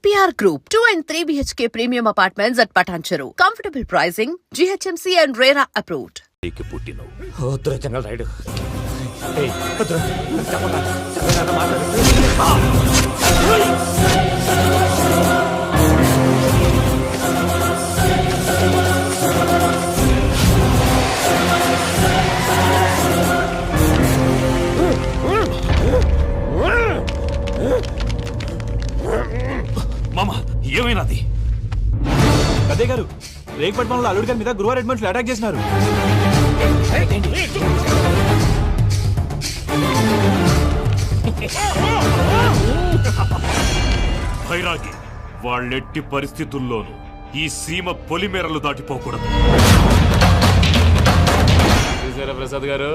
EPR Group, 2 and 3 BHK premium apartments at Patancheru. Comfortable pricing, GHMC and RERA approved. Jungle ride మామ ఏమైనాది? అదే గారు రేగపట్నంలో అల్లుడి గారి మీద గురువారెడ్డి మనుషులు అటాక్ చేసినారు. భైరాగి వాళ్ళెట్టి పరిస్థితుల్లోనూ ఈ సీమ పొలిమేరలు దాటిపోకూడదు. చూసారా ప్రసాద్ గారు,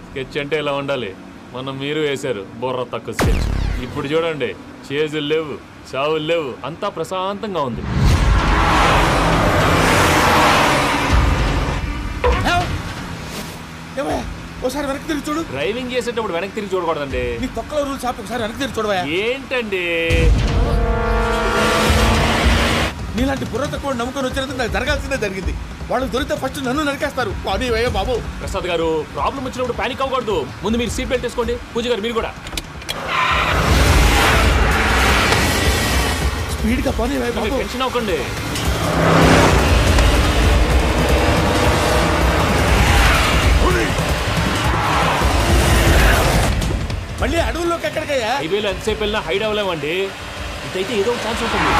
స్కెచ్ అంటే ఇలా ఉండాలి. మనం మీరు వేశారు బుర్ర తక్కువ స్కెచ్. ఇప్పుడు చూడండి, చేజులు లేవు, చావులు లేవు, అంతా ప్రశాంతంగా ఉంది. ఒకసారి వెనక్కి తిరిగి చూడు. డ్రైవింగ్ చేసేటప్పుడు వెనక్కి తిరిగి చూడకూడదండి. నీ తొక్కలో రూల్స్ ఆపి ఒకసారి వెనక్కి తిరిగి చూడవా. ఏంటండి నీలాంటి బుర్ర తక్కువ నమ్ముకొని వచ్చినందుకు నాకు జరగాల్సిందే జరిగింది. వాళ్ళు దొరికితే ఫస్ట్ నన్ను నరికేస్తారు. కానీ వయ్యా బాబు. ప్రసాద్ గారు, ప్రాబ్లం వచ్చినప్పుడు పానిక్ అవ్వకూడదు. ముందు మీరు సీట్ బెల్ట్ వేసుకోండి. పూజ గారు మీరు కూడా స్పీడ్గా పోనీ బాబు. టెన్షన్ అవ్వకండి. మళ్ళీ అడవుల్లోకి ఎక్కడికయ్యా? హైవేలో ఎంతసేపు వెళ్ళినా హైడ్ అవ్వలేమండి. ఇదైతే ఏదో ఒక ఛాన్స్ ఉంటుంది.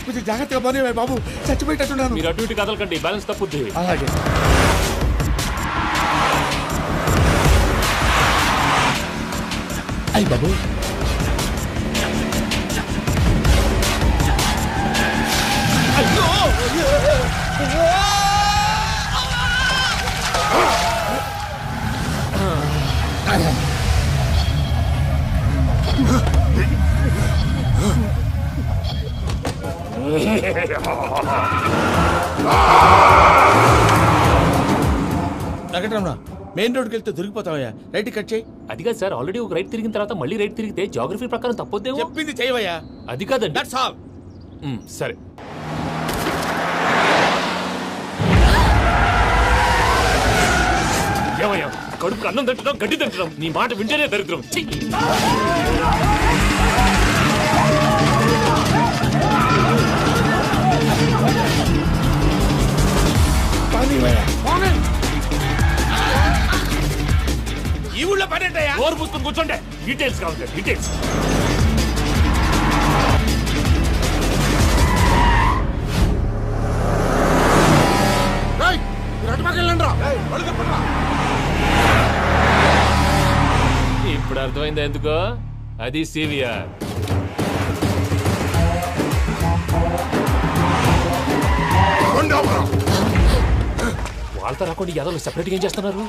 కొంచెం జాగ్రత్తగా పోనీ బాబు, చచ్చిపోయేటట్టున్నాను. మీరు అటు ఇటు కదలకండి, బ్యాలెన్స్ తప్పుద్ది. అలాగే. అయ్యి బాబు, వెంకటరమణ, మెయిన్ రోడ్కి వెళ్తే దొరికిపోతావయ్యా. రైట్ కట్ చేయి. అది కాదు సార్, ఆల్రెడీ ఒక రైట్ తిరిగిన తర్వాత మళ్ళీ రైట్ తిరిగితే జాగ్రఫీ ప్రకారం తప్పొద్దేమో. చెప్పింది చేయవయ్యా. అది కాదండి. That's all. సరే. ఏమయ్యా, కడుపుకు అన్నం తింటున్నాం, గడ్డి తింటున్నాం. నీ మాట వింటేనే దరిద్రం. ఈ ఊళ్ళో పడేటయ్యా. ఓరు పుస్తకం కూర్చోండి. డీటెయిల్స్ కావాలి, డీటెయిల్స్. ఇప్పుడు అర్థమైందా ఎందుకో? అది సివిఆర్. వాళ్ళతో రాకుండా యాదవ్ సెపరేట్గా ఏం చేస్తున్నారు?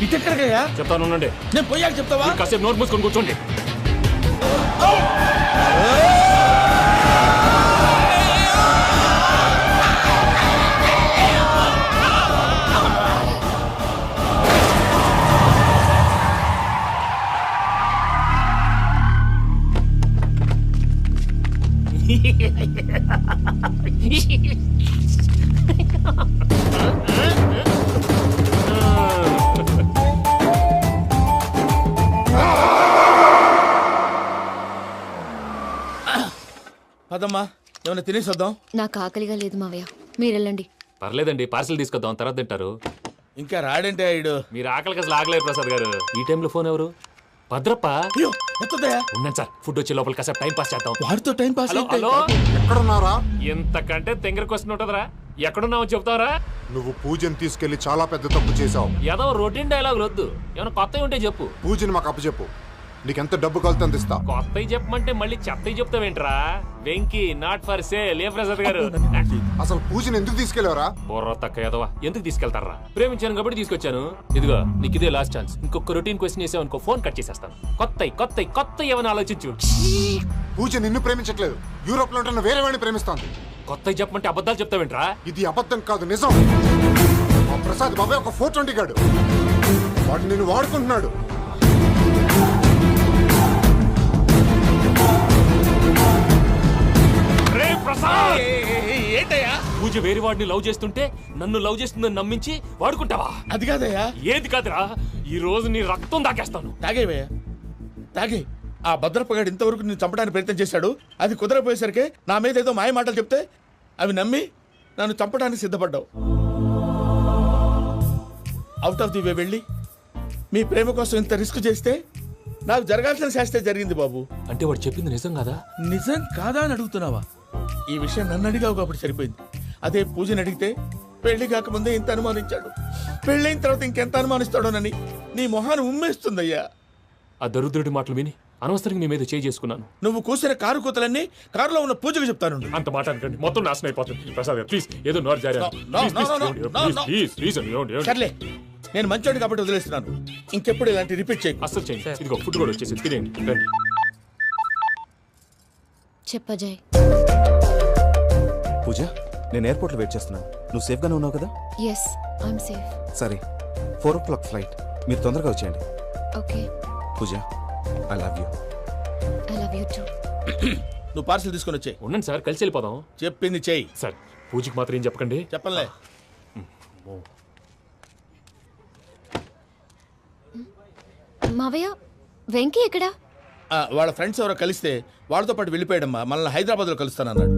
ఇటెక్కడికయ్యా? చెప్తాను ఉండండి. నేను పోయాక చెప్తావా? కాసేపు నోట్ మూసుకొని కూర్చోండి. అదమ్మా, ఏమైనా తినేసి వద్దాం. నాకు ఆకలిగా లేదు మావయ్య, మీరు వెళ్ళండి. పర్లేదండి, పార్సిల్ తీసుకొద్దాం, తర్వాత తింటారు. ఇంకా రాడంటే ఆయుడు. మీరు ఆకలికి అసలు ఆగలేదు ప్రసాద్ గారు. ఈ టైంలో ఫోన్ ఎవరు? భద్రప్ప. అయ్యో, ఎత్తదయ్యా. ఉన్నాను సార్, ఫుడ్ వచ్చే లోపల కాసేపు టైం పాస్ చేద్దాం. వాడితో టైం పాస్. హలో, ఎక్కడున్నారా? ఇంతకంటే తెంగర క్వశ్చన్ ఉంటుందిరా. ఎక్కడున్నావో చెప్తావరా? నువ్వు పూజని తీసుకెళ్లి చాలా పెద్ద తప్పు చేశావు. ఏదో రొటీన్ డైలాగులు వద్దు, ఏమైనా కొత్తవి ఉంటే చెప్పు. పూజని మాకు అప్పచెప్పు. నీకెంత డబ్బు కలితే అందిస్తా. కొత్తవి చెప్పమంటే మళ్ళీ చెత్తవి చెప్తావేంట్రా? Venky not for sale. A Prasad గారు అసలు పూజని ఎందుకు తీసుకెళ్లేవరా? బుర్ర తక్క ఏదవా, ఎందుకు తీసుకెళ్తారా? ప్రేమించాను కాబట్టి తీసుకొచ్చాను. ఇదిగో నీకు ఇదే లాస్ట్ ఛాన్స్. ఇంకొక రొటీన్ క్వశ్చన్ చేసావు అనుకో, ఫోన్ కట్ చేసేస్తాను. కొత్త ఏమైనా ఆలోచించు. పూజ నిన్ను ప్రేమించట్లేదు, యూరోప్ లో ఉంటున్న వేరే వాడిని ప్రేమిస్తాంది. కొత్తవి చెప్పమంటే అబద్ధాలు చెప్తావేంట్రా? ఇది అబద్ధం కాదు, నిజం. మా ప్రసాద్ బాబాయ్ ఒక 420 గాడు, వాడు నిన్ను వాడుకుంటున్నాడు. ఏంటయ్యా? పూజ వేరే వాడిని లవ్ చేస్తుంటే నన్ను లవ్ చేస్తుందని నమ్మించి వాడుకుంటావా? అది కాదయ్యా. ఏది కాదురా, ఈ రోజు నీ రక్తం దాకేస్తాను. తాగేవయ్యా, తాగే. ఆ భద్రపగాడు ఇంతవరకు నేను చంపడానికి ప్రయత్నం చేశాడు. అది కుదరపోయేసరికి నా మీద ఏదో మాయ మాటలు చెప్తే అవి నమ్మి నన్ను చంపడానికి సిద్ధపడ్డావు. అవుట్ ఆఫ్ ది వే వెళ్ళి మీ ప్రేమ కోసం ఇంత రిస్క్ చేస్తే నాకు జరగాల్సిన శాస్త్రే జరిగింది బాబు. అంటే వాడు చెప్పింది నిజం కదా? నిజం కాదా అని అడుగుతున్నావా? ఈ విషయం నన్ను అడిగావు కాబట్టి సరిపోయింది. అదే పూజని అడిగితే పెళ్లి కాకముందే ఇంత అనుమానించాడు, పెళ్ళైన తర్వాత ఇంకెంత అనుమానిస్తాడోనని నీ మొహాన్ని ఉమ్మేస్తుందయ్యా. ఆ దరిద్రుడి మాటలు విని అనవసరంగా నీ మీద చేయి చేసుకున్నాను. నువ్వు కూసిన కారు కూతలన్నీ కారులో ఉన్న పూజకు చెప్తాను. అంత మాట అనకండి, మొత్తం నాశనం అయిపోతుంది. ప్రసాద్ ప్లీజ్, ఏదో నోరు జారీ. సర్లే, నేను మంచోడు కాబట్టి వదిలేస్తున్నాను. ఇంకెప్పుడు ఇలాంటి రిపీట్ చేయకు. అస్సలు చేయండి. ఇదిగో ఫుడ్ కూడా వచ్చేసి తినేయండి. రండి. చెప్పజాయ్. పూజ, నేను ఎయిర్పోర్ట్లో వెయిట్ చేస్తున్నాను. నువ్వు సేఫ్గానే ఉన్నావు కదా? Yes, I'm safe. సరే, 4 o'clock ఫ్లైట్. మీరు తొందరగా వచ్చేయండి. Okay. Pooja, I love you. I love you too. నువ్వు పార్సల్ తీసుకొని వచ్చే. ఉండండి సార్, కలిసి వెళ్ళిపోదాం. చెప్పింది చెయ్యి. సార్, పూజకి మాత్రం ఏం చెప్పకండి. చెప్పలే. మావయ్య, వెంకీ ఎక్కడా? వాళ్ళ ఫ్రెండ్స్ ఎవరో కలిస్తే వాళ్ళతో పాటు వెళ్ళిపోయాడమ్మా. మనల్ని హైదరాబాద్లో కలుస్తానన్నాడు.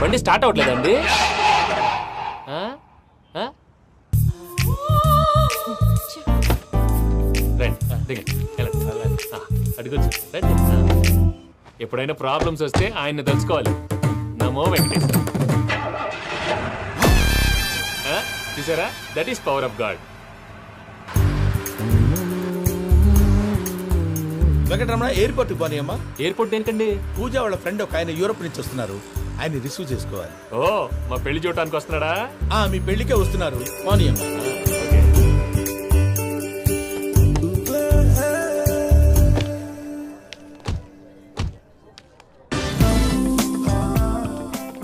బండి స్టార్ట్ అవ్వట్లేదండి. అడిగొచ్చు. ఎప్పుడైనా ప్రాబ్లమ్స్ వస్తే ఆయన్ని తెలుసుకోవాలి. నమో వెంకటేశ్వర. చూసారా, that is power of God. Venkataramana, airport పోనీ అమ్మా. ఎయిర్పోర్ట్ దేనికండి? పూజ వాళ్ళ ఫ్రెండ్ ఒక ఆయన యూరోప్ నుంచి వస్తున్నారు, ఆయన రిసీవ్ చేసుకోవాలి. ఓ, మా పెళ్లి చూడటానికి వస్తున్నాడా? మీ పెళ్లికే వస్తున్నారు. పోనీ అమ్మా.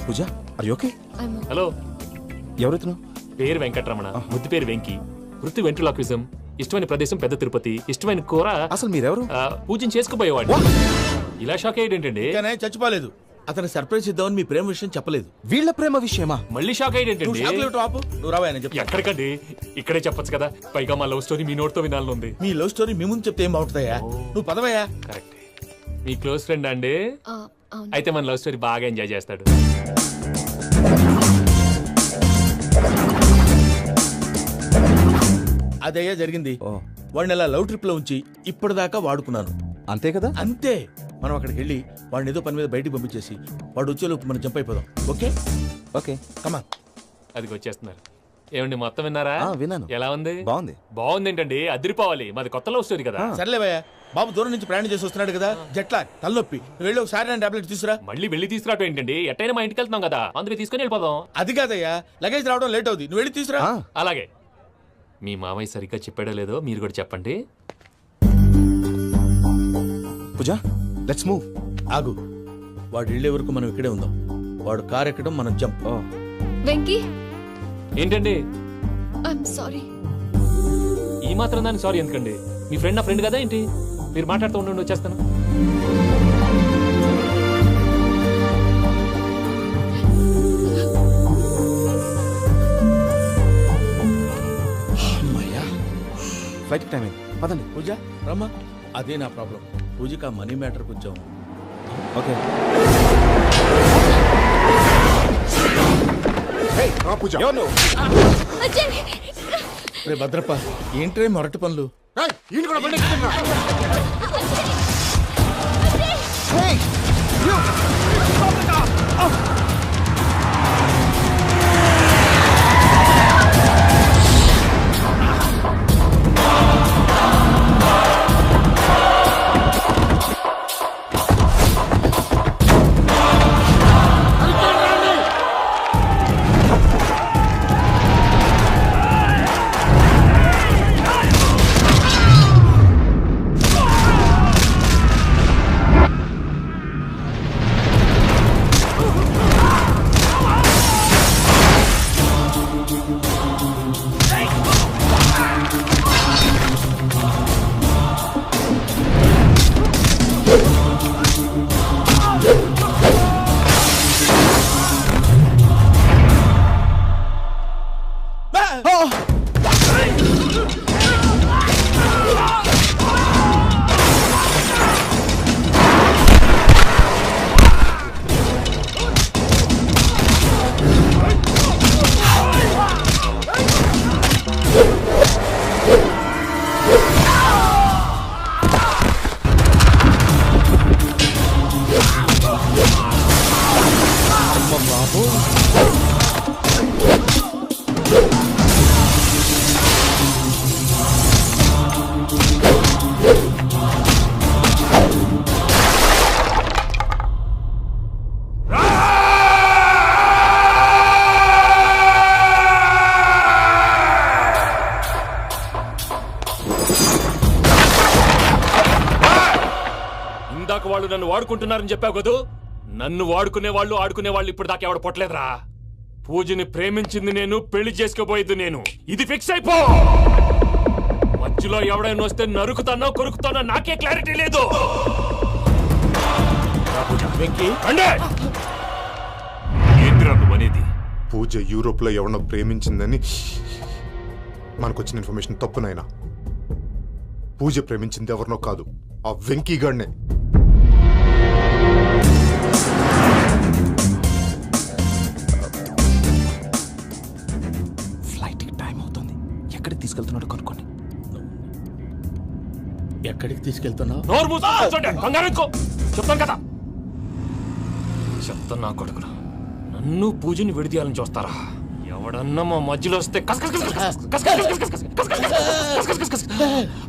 పూజ, ఆర్ యు ఓకే? హలో, ఎవరైతున్నావు? పేరు వెంకటరమణ, ముద్దు పేరు వెంకీ, వృత్తి వెంట్రులాక్విజం, ఇష్టమైన ప్రదేశం పెద్ద తిరుపతి, ఇష్టమైన కూర. అసలు మీరెవరు? పూజను చేసుకుపోయేవాడు. ఇలా షాక్ అయ్యేటండి. చచ్చిపోలేదు. అతను సర్ప్రైజ్ ఇద్దామని మీ ప్రేమ విషయం చెప్పలేదు. వీళ్ళ ప్రేమ విషయమా? మళ్ళీ షాక్ అయ్యేటండి. నువ్వు రావా చెప్పి. ఎక్కడికండి, ఇక్కడే చెప్పొచ్చు కదా. పైగా మా లవ్ స్టోరీ మీ నోటితో వినాలని ఉంది. మీ లవ్ స్టోరీ మీ ముందు చెప్తే ఏం బాగుంటుందయ్యా? నువ్వు పదవయ్యా. కరెక్ట్. మీ క్లోజ్ ఫ్రెండ్ అండి? అయితే మన లవ్ స్టోరీ బాగా ఎంజాయ్ చేస్తాడు. అదయ్యా జరిగింది. వాడిని అలా లవ్ ట్రిప్ లో ఉంచి ఇప్పటిదాకా వాడుకున్నాను. అంతే కదా? అంతే. మనం అక్కడికి వెళ్ళి వాడిని ఏదో పని మీద బయటికి పంపించేసి వాడు వచ్చేలోపు మనం జంప్ అయిపోదాం. ఓకే ఓకే, కమా. అది వచ్చేస్తున్నారు. ఏమండి, మొత్తం విన్నారా? విన్నాను. ఎలా ఉంది? బాగుంది. బాగుంది ఏంటండి, అదిరిపోవాలి. మాది కొత్త లవ్ స్టోరీ కదా. సర్లేవయ్యా, బాబు దూరం నుంచి ప్రయాణం చేసి వస్తున్నాడు కదా, జట్లా తలనొప్పి. నువ్వు వెళ్ళి ఒకసారి టాబ్లెట్ తీసుకురా. మళ్ళీ వెళ్ళి తీసుకురావటం ఏంటండి? ఎట్టైనా మా ఇంటికి వెళ్తున్నాం కదా, అందుకే తీసుకొని వెళ్ళిపోదాం. అది కాదయ్యా, లగేజ్ రావడం లేట్ అవుతుంది. నువ్వు వెళ్ళి తీసుకురా. అలాగే. మీ మామయ్య సరిగ్గా చెప్పాడో లేదో మీరు కూడా చెప్పండి. పూజ, లెట్స్ మూవ్. ఆగు, వాడు వెళ్ళే వరకు మనం ఇక్కడే ఉందాం. వాడు కార్ ఎక్కడం, మనం జంప్. వెంకీ, ఏంటండి? I'm sorry. ఈ మాత్రం దానికి సారీ ఎందుకండి? మీ ఫ్రెండ్ నా ఫ్రెండ్ కదా ఏంటి? మీరు మాట్లాడుతూ ఉండండి, వచ్చేస్తాను. ఫ్లైట్ టైం అయింది, పదండి. పూజ రమ్మా. అదే నా ప్రాబ్లం. పూజకి ఆ మనీ మ్యాటర్ కొంచెం. ఓకే. పూజ, రే భద్రప్ప, ఏంట్రే మొరటి పనులు? ఈయన కూడా బండి ఎక్కుతున్నా. ఇందాక వాళ్ళు నన్ను వాడుకుంటున్నారని చెప్పావు కదూ. నన్ను వాడుకునే వాళ్ళు ఇప్పుడు దాకా ఎవడ పొట్టలేదురా. పూజని ప్రేమించింది నేను, పెళ్లి చేసుకోబోయేది నేను. ఇది ఫిక్స్ అయిపో. మధ్యలో ఎవడైనా వస్తే నరుకుతానో కొరుకుతానో నాకే క్లారిటీ లేదు. ఏంటిరా నువ్వు అనేది? పూజ యూరోప్ లో ఎవరినో ప్రేమించిందని మనకొచ్చిన ఇన్ఫర్మేషన్ తప్పునైనా. పూజ ప్రేమించింది ఎవరినో కాదు, ఆ వెంకీ గాడినే. ఫ్లైట్ కి టైం అవుతుంది. ఎక్కడికి తీసుకెళ్తున్నాడు కనుక్కోండి. ఎక్కడికి తీసుకెళ్తున్నావు? నోరు మూసుకొని కూర్చోండి. కంగారు ఎందుకు? చెప్తాను కదా. చెప్తాను నా కొడుకును. నన్ను పూజని విడిదీయాలని చూస్తారా? ఎవడన్నా మా మధ్యలో వస్తే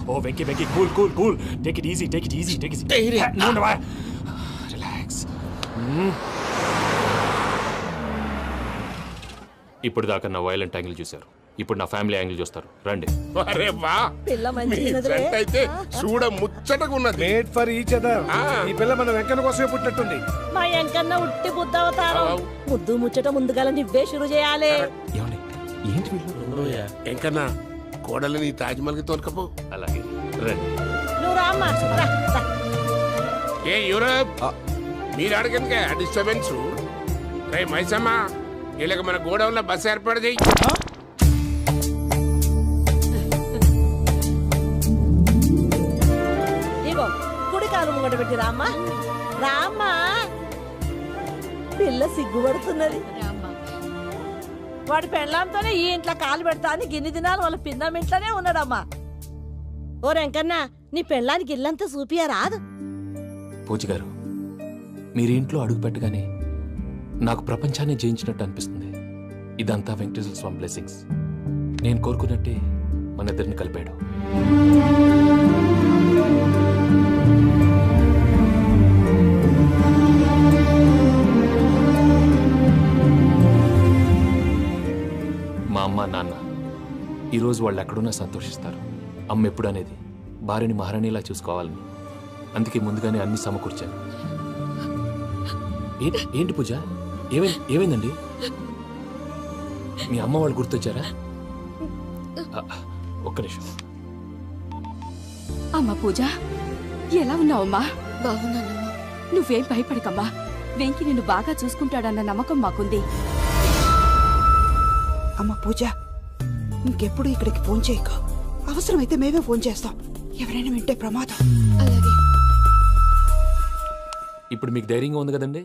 ఓ Venky Venky cool cool cool. Take it easy, take it easy, take it easy. Relax. ఇప్పుడు దాకా నా వైలెంట్ యాంగిల్ చూశారు. ఇప్పుడు నా ఫ్యామిలీ యాంగిల్ చూస్తారు. రండి. అరే వా, మీ ఫ్రెండ్ అయితే చూడ ముచ్చటగా ఉన్నది. Made for each other. ఈ పిల్ల మన వెంకన్న కోసమే పుట్టినట్టుంది. మా వెంకన్న ఉట్టి బుద్ధవతారం. ముద్దు ముచ్చట ముందుగా నువ్వే షురు చేయాలి. ఏంటి వీళ్ళు? ఎంకన్నా కోడలిని తాజ్మహల్ కి తోలుకపో. అలాగే రండి. నువ్వు రామ్మా. ఏ యూరోప్, మీరు అడగనుక డిస్టర్బెన్స్. రే మైసమ్మ, వీళ్ళకి మన గోడౌన్ లో బస్సు ఏర్పాటు చేయి. ఇగో కుడి కాలు ముంగట పెట్టి రామ్మా. రామ్మా, పిల్ల సిగ్గుపడుతున్నది. వాడి పెళ్ళాంతోనే ఈ ఇంట్లో కాలు పెడతా అని గిన్ని దినాలు వాళ్ళ పిన్నం ఇంట్లోనే ఉన్నాడమ్మా. ఓ వెంకన్న, నీ పెళ్ళానికి ఇల్లంతా చూపియా రాదు? పూజ గారు, మీరు ఇంట్లో అడుగు పెట్టగానే నాకు ప్రపంచాన్ని జయించినట్టు అనిపిస్తుంది. ఇదంతా వెంకటేశ్వర స్వామి బ్లెస్సింగ్స్. నేను కోరుకున్నట్టే మన ఇద్దరిని కలిపాడు. మా అమ్మ నాన్న ఈరోజు వాళ్ళు ఎక్కడున్నా సంతోషిస్తారు. అమ్మ ఎప్పుడు అనేది భార్యని మహారాణిలా చూసుకోవాలని. అందుకే ముందుగానే అన్ని సమకూర్చాను. ఏంటి పూజ, ఏమైందండి? మీ అమ్మ వాళ్ళు గుర్తొచ్చారా? ఒక్క నిమిషం. అమ్మా పూజ, ఎలా ఉన్నావమ్మా? బాగున్నానమ్మా. నువ్వేం భయపడకమ్మా. వెంకి నిన్ను బాగా చూసుకుంటాడన్న నమ్మకం మాకుంది. అమ్మ పూజ, ఇంకెప్పుడు ఇక్కడికి ఫోన్ చేయక. అవసరమైతే మేమే ఫోన్ చేస్తాం. ఎవరైనా వింటే ప్రమాదం. అలాగే. ఇప్పుడు మీకు ధైర్యంగా ఉంది కదండి.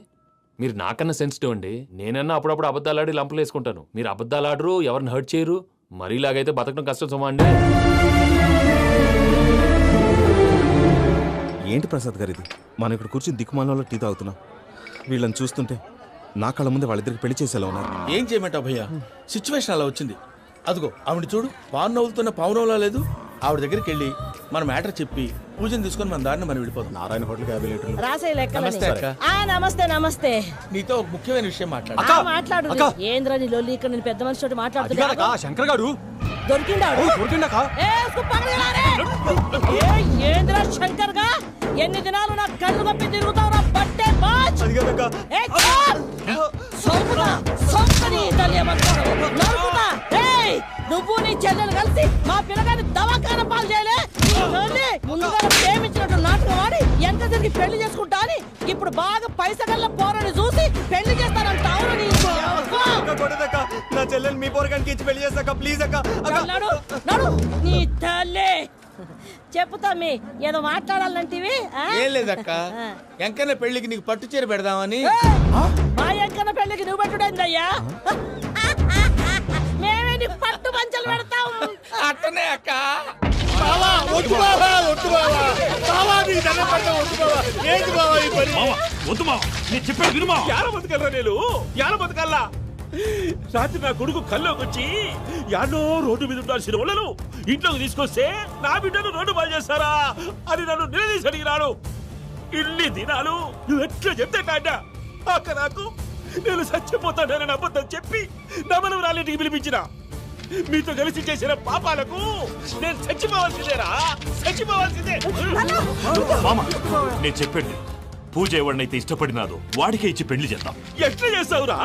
మీరు నాకన్నా సెన్సిటివ్ అండి. నేనన్నా అప్పుడప్పుడు అబద్ధాలాడి లంపలు వేసుకుంటాను. మీరు అబద్ధాలాడరు, ఎవరిని హర్ట్ చేయరు. మరీలాగైతే బతకడం కష్టం సుమా అండి. ఏంటి ప్రసాద్ గారు ఇది? మనం ఇక్కడ కూర్చుని దిక్కుమాలలో టీ తాగుతున్నాం. వీళ్ళని చూస్తుంటే నా కళ్ళ ముందే వాళ్ళిద్దరికి పెళ్లి చేసేలా ఉన్నారు. ఏం చేయమంటావు భయ్యా, సిచ్యువేషన్ అలా వచ్చింది. అదిగో ఆవిడ చూడు, పావు నవ్వుతున్న పావునవ్వులా లేదు. ఆవిడ దగ్గరికి వెళ్ళి మన మ్యాటర్ చెప్పి పూజను తీసుకొని మన దారిని మనం వెళ్ళిపోతాం. నారాయణ హోటల్ 50 లీటర్లు. రాసే లెక్క. నమస్తే అక్క. నమస్తే నమస్తే. నీతో ఒక ముఖ్యమైన విషయం మాట్లాడు. మాట్లాడు. ఏంద్రా నీ లొల్లి? ఇక్కడ నేను పెద్ద మనిషి తోటి మాట్లాడుతున్నా. శంకర్ గారు దొరికిందాడు. ఏంద్రా శంకర్ గా, ఎన్ని దినాలు నా కళ్ళు కప్పి తిరుగుతావు నా బట్టే బాచ్. నువ్వు నీ చెల్లెలు కలిసి మా పిల్లగాని దవాఖాన పాలు చేయలే. ముందుగా ప్రేమించినట్టు నాటకం ఆడి ఎంత తిరిగి పెళ్లి చేసుకుంటా అని ఇప్పుడు బాగా పైసగల్ల పోరని చూసి పెళ్లి చేస్తానంటావు. నా చెల్లెలు మీ పోరగానికి ఇచ్చి పెళ్లి చేస్తాక ప్లీజ్ అక్క. నడు నీ తల్లి. చెప్పుతామి, ఏదో మాట్లాడాలంటివి. ఏం లేదక్క, ఎంకన్న పెళ్లికి నీకు పట్టు చీర పెడదామని. మా ఎంకన్న పెళ్లికి నువ్వు పెట్టుడేందయ్యా? మేమే నీ పట్టు పంచలు పెడతాం. అట్టనే అక్క. బావా వద్దు బావా, వద్దు బావా. బావా నీ దండం పెడతా, వద్దు బావా. ఏంటి బావా ఈ పని? వద్దు మావ నేను చెప్పేది విను మావ. యాడ బతకల్లా నేను యాడ బతకల్లా రాత్రి నా కొడుకు కల్లోకి వచ్చి యాడో రోడ్డు మీద ఉండాల్సిన వాళ్ళను ఇంట్లోకి తీసుకొస్తే నా బిడ్డను రోడ్డు బాగా చేస్తారా అని నన్ను నిలదీసి అడిగినాడు. ఇన్ని దినాలు నువ్వు ఎట్లా చెప్తే కాట అక్క నాకు నేను చచ్చిపోతానని అబద్ధం చెప్పి నమ్మనం రాలేటికి పిలిపించిన మీతో కలిసి చేసిన పాపాలకు నేను చచ్చిపోవాల్సిందేరా చచ్చిపోవాల్సిందే. మామ నేను చెప్పండి పూజ ఎవరినైతే ఇష్టపడినాదో వాడికే ఇచ్చి పెళ్లి చేద్దాం. ఎట్లా చేస్తావురా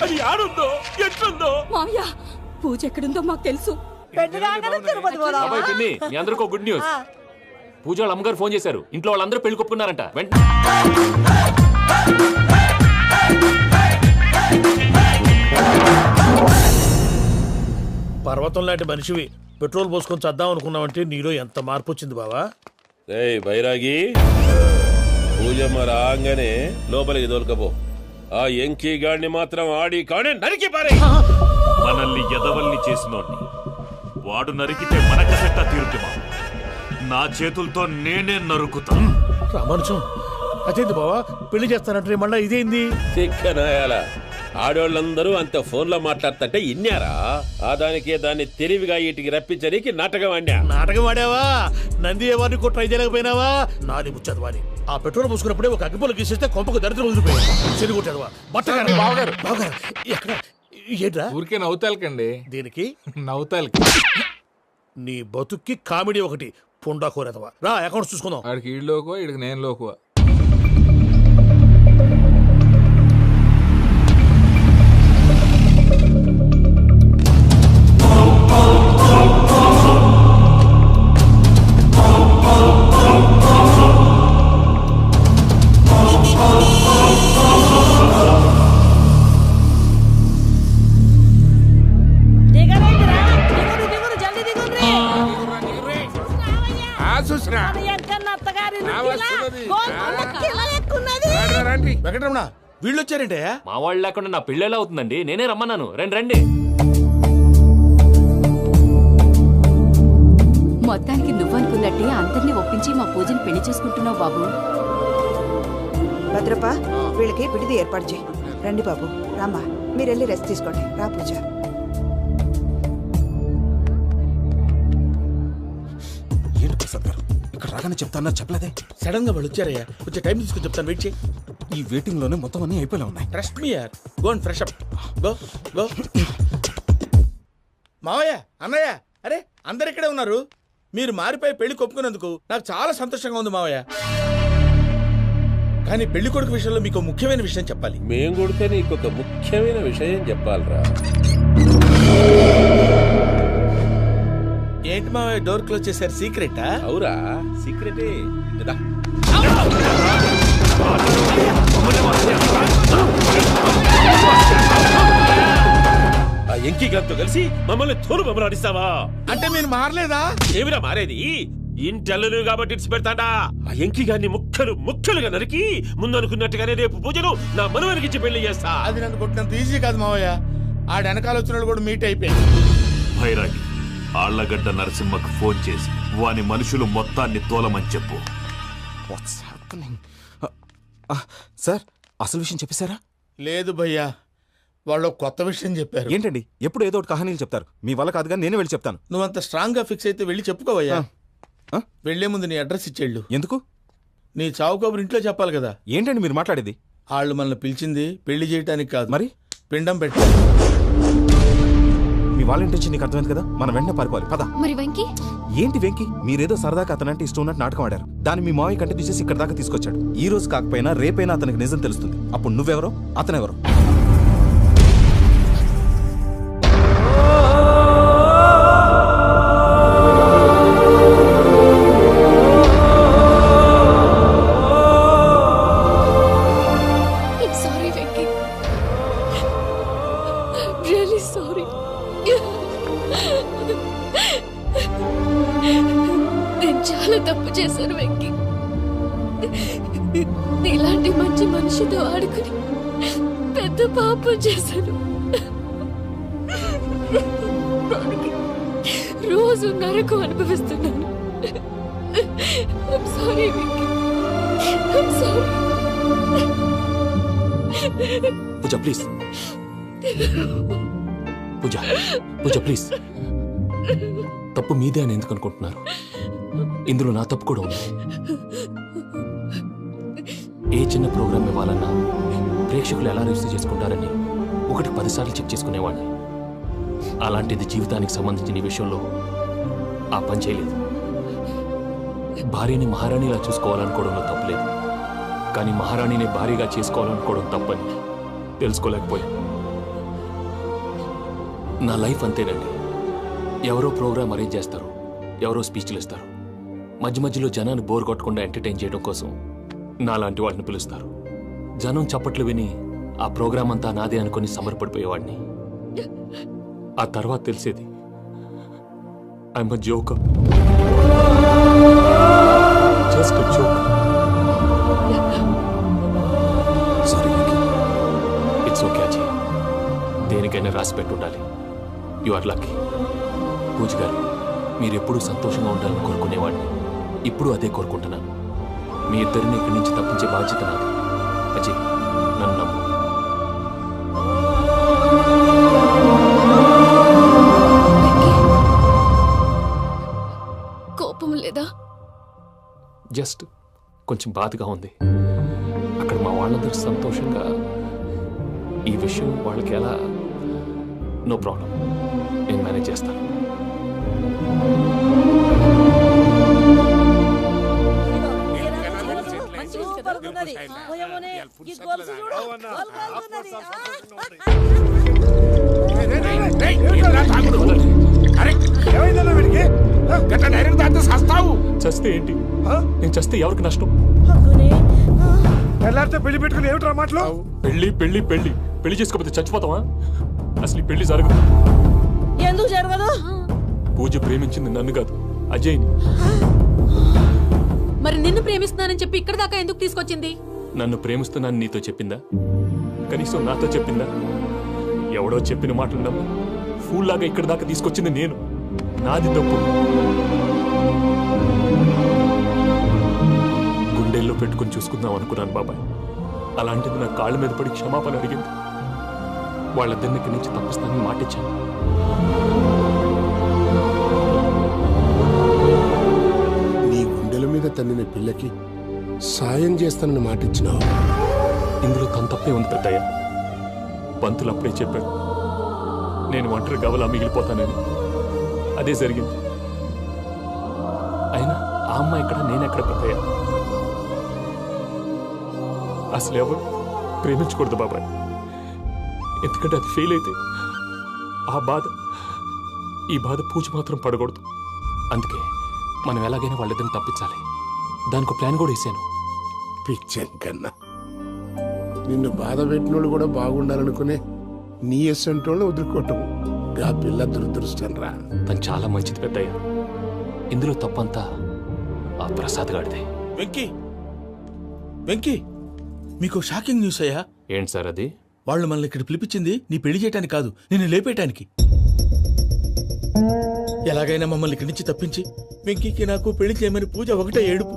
అది ఆడుందో ఎట్లుందో. మావయ్య పూజ ఎక్కడుందో మాకు తెలుసు. అబ్బాయి పిన్ని మీ అందరికీ గుడ్ న్యూస్. పూజ వాళ్ళ అమ్మగారు ఫోన్ చేశారు. ఇంట్లో వాళ్ళందరూ పెళ్లి కొప్పుకున్నారంట. పర్వతం లాంటి మనిషివి పెట్రోల్ పోసుకొని చద్దాం అనుకున్నావంటే నీలో ఎంత మార్పు వచ్చింది బావా. ఏయ్ బైరాగి పూజమ్మ రాగానే లోపలికి దొరకపో. ఆ ఎంకీ గాడిని మాత్రం ఆడి కాడే నరికి పారే. మనల్ని ఎదవల్ని చేసినోడ్ని వాడు నరికితే మనకసెట్టా తీరుతుమా. నా చేతులతో నేనే నరుకుతా. రామానుజం అదేంది బావా పెళ్లి చేస్తానంటే మళ్ళా ఇదేంది? చిక్కనాయాల ఆడోళ్ళందరూ అంత ఫోన్లో మాట్లాడుతుంటే ఇన్నారా? ఆ దానికే దాన్ని తెలివిగా వీటికి రప్పించడానికి నాటకం ఆడా. నాటకం ఆడావా? నంది ఎవరిని కూడా ట్రై చేయలేకపోయినావా? నాది ముచ్చదు వాని. ఆ పెట్రోల్ పోసుకున్నప్పుడే ఒక అగ్గిపుల్ల గీసేస్తే కొంపకు దరిద్రం వదిలిపోయాడు. చెరుగుంటాడువా బట్టగారు బావగారు బావగారు ఎక్కడ ఏంట్రా? ఊరికే నవ్వుతాలకండి. దీనికి నవ్వుతాలకి నీ బతుక్కి కామెడీ ఒకటి పుండా కోరేదవా. రా అకౌంట్స్ చూసుకుందాం. ఆడికి ఈడులోకో ఈడికి నేను లోకువా. వెంకటరమణ వీళ్ళు వచ్చారంటే మా వాళ్ళు లేకుండా నా పెళ్ళి ఎలా అవుతుందండి? నేనే రమ్మన్నాను. రండి రండి. మొత్తానికి నువ్వనుకున్నట్టే అందరినీ ఒప్పించి మా పూజని పెళ్లి చేసుకుంటున్నావు బాబు. భద్రప్ప వీళ్ళకి విడిది ఏర్పాటు చేయి. రండి బాబు రామ్మా మీరు వెళ్ళి రెస్ట్ తీసుకోండి. రా పూజ. ఏంటి ప్రసాద్ గారు ఇక్కడ రాగానే చెప్తాన్నా చెప్పలేదే? సడన్ గా వాళ్ళు వచ్చారయ్యా. కొంచెం టైం తీసుకొని చెప్తాను. వెయిట్ చేయి. ఈ వెయిటింగ్ లోనే మొత్తం అన్ని అయిపోయినా ఉన్నాయి. ట్రస్ట్ మీ యార్. Go and fresh up. Go go. మావయ్య అన్నయ్య అరే అందరు ఇక్కడే ఉన్నారు. మీరు మారిపోయి పెళ్లి కొప్పుకున్నందుకు నాకు చాలా సంతోషంగా ఉంది మావయ్య. కానీ పెళ్లి కొడుకు విషయంలో మీకు ముఖ్యమైన విషయం చెప్పాలి. మేం కొడితే నీకు ఒక ముఖ్యమైన విషయం చెప్పాలరా. ఏంటి మావయ్య డోర్ క్లోజ్ చేశారు? సీక్రెటా? అవురా సీక్రెటే. ఆ ఎంకీ గారితో కలిసి మమ్మల్ని తోలు బొమ్మలాడిస్తావా? అంటే మీరు మారలేదా? ఏమిరా మారేది? ఇంటల్లు కాబట్టి ఇడిచి పెడతాడా? ఆ ఎంకీ గారిని ముక్కలు ముక్కలుగా నరికి ముందనుకున్నట్టుగానే రేపు పూజను నా మనవనికిచ్చి పెళ్లి చేస్తా. అది నన్ను కొట్టినంత ఈజీ కాదు మావయ్య. ఆ వెనకాల వచ్చిన కూడా మీట్ అయిపోయింది. భైరాగి ఆళ్లగడ్డ నరసింహకు ఫోన్ చేసి వాని మనుషులు మొత్తాన్ని తోలమని చెప్పు. సార్ అసలు విషయం చెప్పేశారా? లేదు భయ్యా వాళ్ళు కొత్త విషయం చెప్పారు. ఏంటండి ఎప్పుడు ఏదో ఒకటి కహానీలు చెప్తారు. మీ వల్ల కాదుగా నేనే వెళ్ళి చెప్తాను. నువ్వంత స్ట్రాంగ్ గా ఫిక్స్ అయితే వెళ్ళి చెప్పుకోవయ్యా. వెళ్లే ముందు నీ అడ్రస్ ఇచ్చేళ్ళు. ఎందుకు? నీ చావు కబురు ఇంట్లో చెప్పాలి కదా. ఏంటండి మీరు మాట్లాడేది? వాళ్ళు మనల్ని పిలిచింది పెళ్లి చేయడానికి కాదు, మరి పిండం పెట్టాలి. మీ వాళ్ళ ఇంటెన్షన్ నీకు అర్థమైంది కదా. మనం వెంటనే పారిపోవాలి. పద. మరి వెంకీ? ఏంటి వెంకీ? మీరేదో సరదాగా అతనంటే ఇష్టం ఉన్నట్టు నాటకం ఆడారు. దాన్ని మీ మావయ్య కంటిన్యూ చేసి ఇక్కడ దాకా తీసుకొచ్చాడు. ఈ రోజు కాకపోయినా రేపైనా అతనికి నిజం తెలుస్తుంది. అప్పుడు నువ్వెవరో అతనెవరో. చాలా తప్పు చేశాను వెంకీ. ఇలాంటి మంచి మనిషితో ఆడుకుని పెద్ద పాపం చేశాను. రోజు నరకం అనుభవిస్తున్నాను. I'm sorry, Venky. I'm sorry. Pooja please, Pooja Pooja please. తప్పు మీదే అని ఎందుకు అనుకుంటున్నారు? ఇందులో నా తప్పు కూడా ఉంది. ఏ చిన్న ప్రోగ్రామ్ ఇవ్వాలన్నా ప్రేక్షకులు ఎలా రిసీవ్ చేసుకుంటారని 1-10 సార్లు చెక్ చేసుకునేవాడిని. అలాంటిది జీవితానికి సంబంధించిన ఈ విషయంలో ఆ పని చేయలేదు. భార్యని మహారాణిలా చూసుకోవాలనుకోవడంలో తప్పులేదు, కానీ మహారాణిని భార్యగా చేసుకోవాలనుకోవడం తప్పని తెలుసుకోలేకపోయాను. నా లైఫ్ అంతేనండి. ఎవరో ప్రోగ్రామ్ అరేంజ్ చేస్తారు, ఎవరో స్పీచ్లు ఇస్తారు, మధ్య మధ్యలో జనాన్ని బోర్ కొట్టకుండా ఎంటర్టైన్ చేయడం కోసం నాలాంటి వాళ్ళని పిలుస్తారు. జనం చప్పట్లు విని ఆ ప్రోగ్రామ్ అంతా నాదే అనుకుని సమర్పడిపోయేవాడిని. ఆ తర్వాత తెలిసేది I'm a joker, just a joker. It's okay Ajay, దేనికైనా రాసి పెట్టి ఉండాలి. You are lucky. పూజ గారు, మీరెప్పుడూ సంతోషంగా ఉండాలని కోరుకునేవాడిని. ఇప్పుడు అదే కోరుకుంటున్నాను. మీ ఇద్దరిని ఇక్కడి నుంచి తప్పించే బాధ్యత నాది. అజయ్, నన్ను నమ్ము. కోపం లేదా? జస్ట్ కొంచెం బాధగా ఉంది. అక్కడ మా వాళ్ళందరూ సంతోషంగా ఈ విషయం వాళ్ళకి ఎలా. నో ప్రాబ్లం, నేను మేనేజ్ చేస్తాను. చస్తే ఏంటి? నేను చస్తే ఎవరికి నష్టం? పెళ్లి పెట్టుకుని ఏమిట్రా మాటలు? పెళ్లి పెళ్లి పెళ్లి పెళ్లి చేసుకోకపోతే చచ్చిపోతావా? అసలు ఈ పెళ్లి జరగదు. ఎందుకు జరగదు? పూజ ప్రేమించింది నన్ను కాదు, అజయ్ని. మరి నిన్ను ప్రేమిస్తున్నానని చెప్పి ఇక్కడ దాకా ఎందుకు తీసుకొచ్చింది? నన్ను ప్రేమిస్తున్నాను నీతో చెప్పిందా? కనీసం నాతో చెప్పిందా? ఎవడో చెప్పిన మాటలు నమ్మి ఫూల్ లాగా ఇక్కడ దాకా తీసుకొచ్చింది నేను. నాది తప్పు. గుండెల్లో పెట్టుకుని చూసుకుందాం అనుకున్నాను బాబాయ్. అలాంటిది నా కాళ్ళ మీద పడి క్షమాపణ అడిగింది. వాళ్ళిద్దరిని ఇక్కడి నుంచి తప్పిస్తానని మాటిచ్చాను. నీ గుండెల మీద తన్నిన పిల్లకి సాయం చేస్తానని మాటిచ్చినావు. ఇందులో తన తప్పే ఉంది పెద్దయ్య. పంతులు అప్పుడే చెప్పాడు నేను ఒంటరి గవలా మిగిలిపోతానని. అదే జరిగింది. అయినా ఆ అమ్మాయి ఎక్కడ, నేనెక్కడ పెద్దయ్య? అసలు ఎవరు ప్రేమించకూడదు బాబాయ్. ఎందుకంటే అది ఫెయిల్ అయితే ఆ బాధ, ఈ బాధ పూజ మాత్రం పడకూడదు. అందుకే మనం ఎలాగైనా వాళ్ళిద్దరిని తప్పించాలి. దానికి ప్లాన్ కూడా వేసాను. పిచ్చన్ కన్నా నిన్ను బాధ పెట్టినోళ్ళు కూడా బాగుండాలనుకునే నీ ఎస్సంటోళ్ళని వదులుకోవటం గా పిల్ల దురదృష్టం రా. తను చాలా మంచిది పెద్దయ్య. ఇందులో తప్పంతా ఆ ప్రసాద్ గాడిదే. వెంకీ, వెంకీ, మీకు షాకింగ్ న్యూస్ అయ్యా. ఏంటి సార్ అది? వాళ్ళు మనల్ని ఇక్కడ పిలిపించింది నీ పెళ్లి చేయటానికి కాదు, నిన్ను లేపేయటానికి. ఎలాగైనా మమ్మల్ని ఇక్కడి నుంచి తప్పించి వెంకీకి నాకు పెళ్లి చేయమని పూజ ఒకటే ఏడుపు.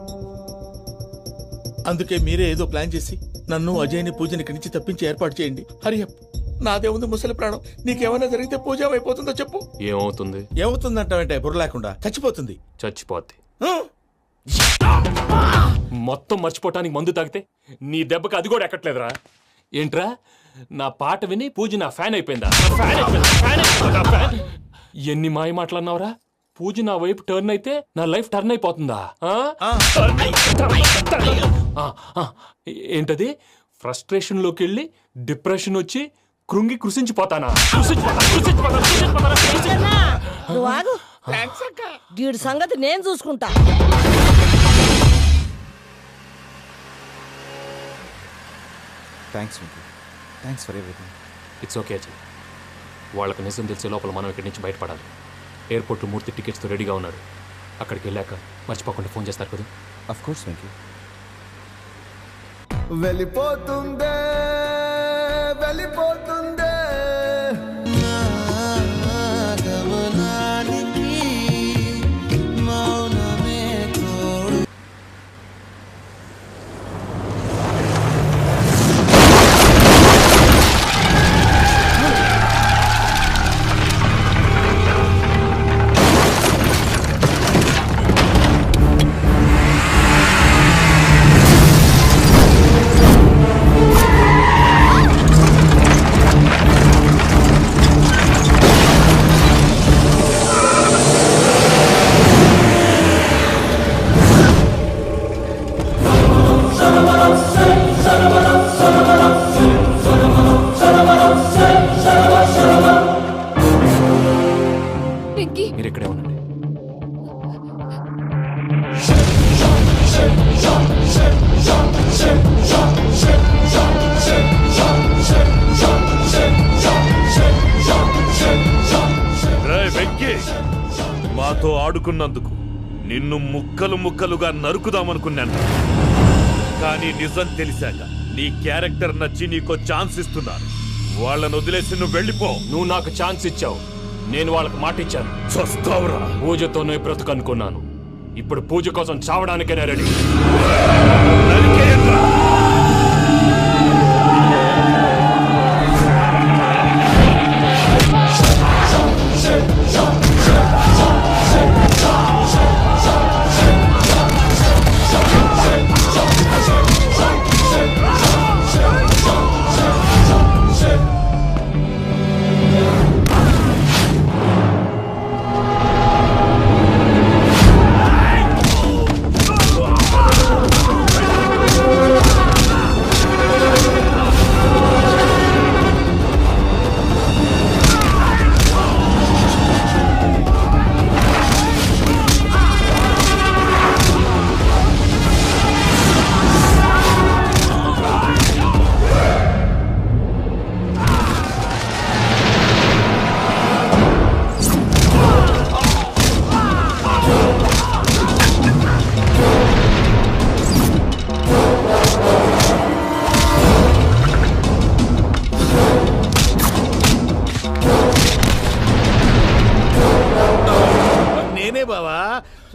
అందుకే మీరే ఏదో ప్లాన్ చేసి నన్ను అజయ్ని పూజని ఇక్కడి నుంచి తప్పించి ఏర్పాటు చేయండి. హరియప్, నాదే ఉంది ముసలి ప్రాణం. నీకేమైనా జరిగితే పూజ అయిపోతుందో చెప్పు. ఏమవుతుంది? ఏమవుతుందంటావంటే బుర్ర లేకుండా చచ్చిపోతుంది. చచ్చిపోద్ది. మొత్తం మర్చిపోవటానికి మందు తాగితే నీ దెబ్బకి అది కూడా ఎక్కట్లేదురా. ఏంట్రా, నా పాట విని పూజ నా ఫ్యాన్ అయిపోయిందా? ఎన్ని మాయ మాటలన్నావురా? పూజ నా వైపు టర్న్ అయితే నా లైఫ్ టర్న్ అయిపోతుందా? ఏంటది? ఫ్రస్ట్రేషన్ లోకి వెళ్ళి డిప్రెషన్ వచ్చి కృంగి కృషించిపోతానా? నువ్వు ఆగు. వీడి సంగతి నేను చూసుకుంటా. Thanks Venky, thanks for everything. It's okay Ajay. వాళ్ళకి నిజం తెలిసే లోపల మనం ఇక్కడి నుంచి బయటపడాలి. ఎయిర్పోర్ట్ మూర్తి టికెట్స్తో రెడీగా ఉన్నాడు. అక్కడికి వెళ్ళాక మర్చిపోకుండా ఫోన్ చేస్తారు కదా. Of course Venky. వెళ్ళిపోతుందే వెళ్ళిపోతుందే గమనానికి మౌనమే తోడు. నాతో ఆడుకున్నందుకు నిన్ను ముక్కలు ముక్కలుగా నరుకుదామనుకున్నాను. కానీ నిజం తెలిసాక నీ క్యారెక్టర్ నచ్చి నీకో ఛాన్స్ ఇస్తున్నాను. వాళ్ళను వదిలేసి నువ్వు వెళ్ళిపో. నువ్వు నాకు ఛాన్స్ ఇచ్చావు, నేను వాళ్ళకి మాట ఇచ్చాను. చస్తావురా. పూజతోనే బ్రతుకనుకున్నాను, ఇప్పుడు పూజ కోసం చావడానికైనా రెడీ.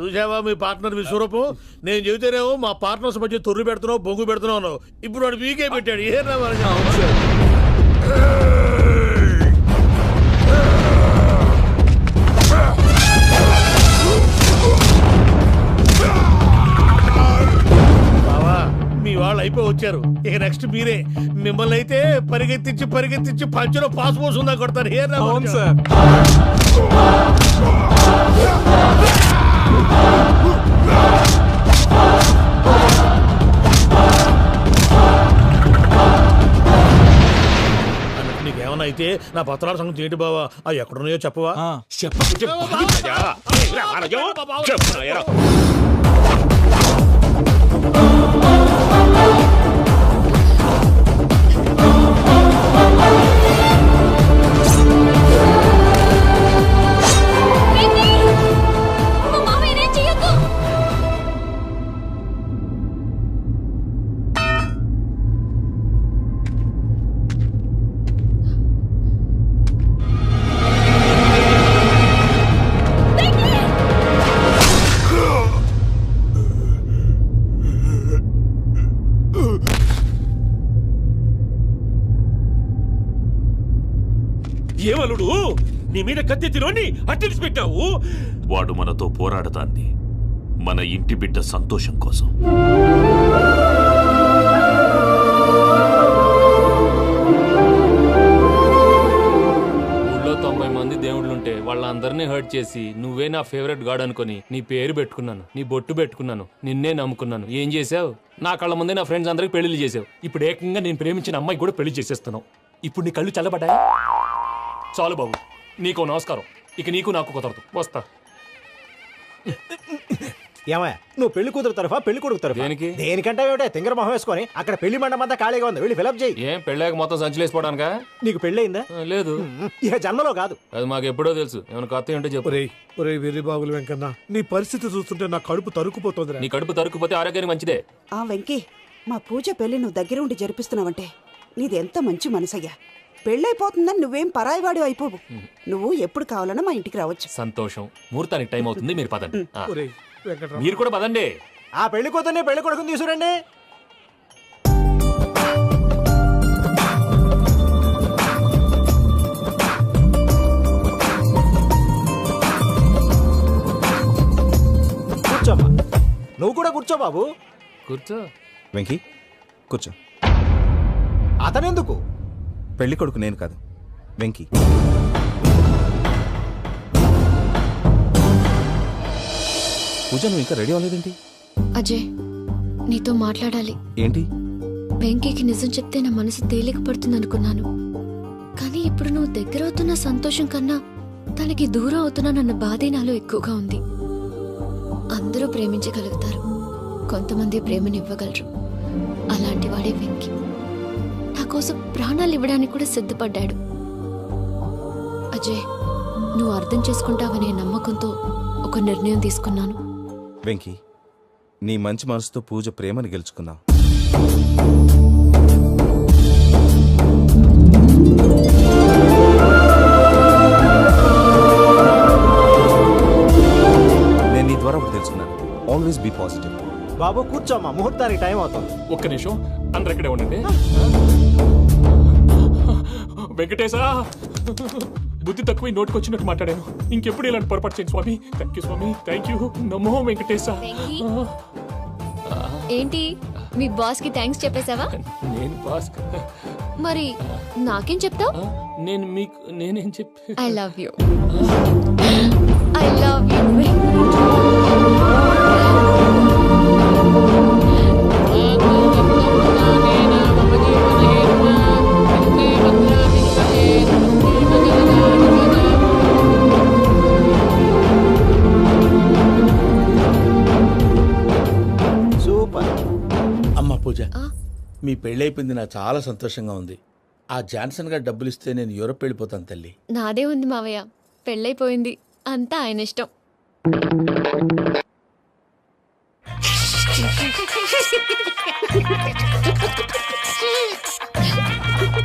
చూసావా మీ పార్ట్నర్ విశ్వరూపం? నేను చెబితేనేమో మా పార్ట్నర్స్ మధ్య తొర్రు పెడుతున్నావు, బొంగు పెడుతున్నావు. ఇప్పుడు వాడు వీకే పెట్టాడు. ఏ బావా, మీ వాళ్ళు అయిపోయి వచ్చారు. ఇక నెక్స్ట్ మీరే. మిమ్మల్ని అయితే పరిగెత్తించి పంచలో పాస్ పోసుందా కొడతారు. ఏ సార్ నీకేమన్నా అయితే నా పత్రాల సంగతి ఏంటి బావా? అవి ఎక్కడున్నాయో చెప్పవా? ఏమలుడు, నీ మీద కత్తెత్తినోని అట్టెలిసి పెట్టావు. వాడు మనతో పోరాడతాంది మన ఇంటి బిడ్డ సంతోషం కోసం. ఊళ్ళో 90 మంది దేవుళ్ళుంటే వాళ్ళందరినీ హర్ట్ చేసి నువ్వే నా ఫేవరెట్ గాడ్ అనుకుని నీ పేరు పెట్టుకున్నాను, నీ బొట్టు పెట్టుకున్నాను, నిన్నే నమ్ముకున్నాను. ఏం చేసావు? నా కళ్ళ ముందే నా ఫ్రెండ్స్ అందరికి పెళ్లి చేసావు. ఇప్పుడు ఏకంగా నేను ప్రేమించిన అమ్మాయి కూడా పెళ్లి చేసేస్తున్నావు. ఇప్పుడు నీ కళ్ళు చల్లబడ్డాయా? చాలు బాబు, నీకో నమస్కారం. ఇక నీకు నాకు కుదరదు. వస్తా. ఏమయ్య, నువ్వు పెళ్లి కూతురు తరఫా పెళ్లి కొడుకు తరఫా? దేనికంటే తింగర మొహం వేసుకొని అక్కడ పెళ్లి మండపం అంతా ఖాళీగా ఉంది, వెళ్ళి ఫిలప్ చేయి. ఏం పెళ్ళాక మొత్తం సంచలేసిపోవడానికా? నీకు పెళ్ళయిందా? లేదు. ఇక జన్మలో కాదు. అది మాకు ఎప్పుడో తెలుసు. ఏమైనా కొత్త ఉంటే చెప్పు. ఒరే వెర్రి బాబులు వెంకన్న, నీ పరిస్థితి చూస్తుంటే నా కడుపు తరుక్కుపోతుంది. నీ కడుపు తరుక్కుపోతే ఆరోగ్యానికి మంచిదే. ఆ వెంకీ, మా పూజ పెళ్లి నువ్వు దగ్గర ఉండి జరిపిస్తున్నావంటే నీది ఎంత మంచి మనసయ్యా. పెళ్ళైపోతుందని నువ్వేం పరాయివాడి అయిపోవు. నువ్వు ఎప్పుడు కావాలన్నా మా ఇంటికి రావచ్చు. సంతోషం. ముహూర్తానికి టైం అవుతుంది, మీరు పదండి. మీరు కూడా పదండి. ఆ పెళ్లి కూతుర్ని పెళ్లి కొడుకుని తీసుకురండి. కూర్చోమ్మా. నువ్వు కూడా కూర్చో బాబు. కూర్చో. వెంకీ కూర్చో. అతనెందుకు? పెళ్లి కొడుకు నేను కాదు, వెంకీ. పూజ, నువ్వు ఇంకా రెడీ అవ్వలేదేంటి? అజయ్, నీతో మాట్లాడాలి. ఏంటి? వెంకీకి నిజం చెప్తే నా మనసు తేలిక పడుతుంది అనుకున్నాను. కానీ ఇప్పుడు నువ్వు దగ్గర అవుతున్న సంతోషం కన్నా తనకి దూరం అవుతున్నానన్న బాధే నాలో ఎక్కువగా ఉంది. అందరూ ప్రేమించగలుగుతారు, కొంతమంది ప్రేమనివ్వగలరు. అలాంటి వాడే వెంకీ. నా కోసం ప్రాణాలు ఇవ్వడానికి కూడా సిద్ధపడ్డాడు. అజయ్, నువ్వు అర్థం చేసుకుంటావనే నమ్మకంతో ఒక నిర్ణయం తీసుకున్నాను. వెంకీ, నీ మంచి మనసుతో పూజ ప్రేమని గెలుచుకున్నావు. నేను నీ ద్వారా ఒకటి తెలుసుకున్నాను. Always be positive. బాబు కూర్చోమ్మా, ముహూర్తానికి టైం అవుతుంది. ఒక్క నిమిషం, అందరు ఇక్కడే ఉండండి. వెంకటేశా, బుద్ధి తక్కువ నోటికి వచ్చినట్టు మాట్లాడాను. ఇంకెప్పుడు ఇలాంటి పొరపాటు చేయండి స్వామి. థ్యాంక్ యూ స్వామి, థ్యాంక్ యూ. నమో వెంకటేశా. ఏంటి మీ బాస్ కి థ్యాంక్స్ చెప్పేశావా? నేను బాస్ మరి నాకేం చెప్తావు? నేను మీకు నేనేం చెప్పి I love you. I love you. Super. అమ్మ పూజ, మీ పెళ్ళైపోయింది నాకు చాలా సంతోషంగా ఉంది. ఆ జాన్సన్ గారు డబ్బులు ఇస్తే నేను యూరోప్ వెళ్ళిపోతాను తల్లి. నాదే ఉంది మావయ్య, పెళ్ళైపోయింది, అంతా ఆయన ఇష్టం.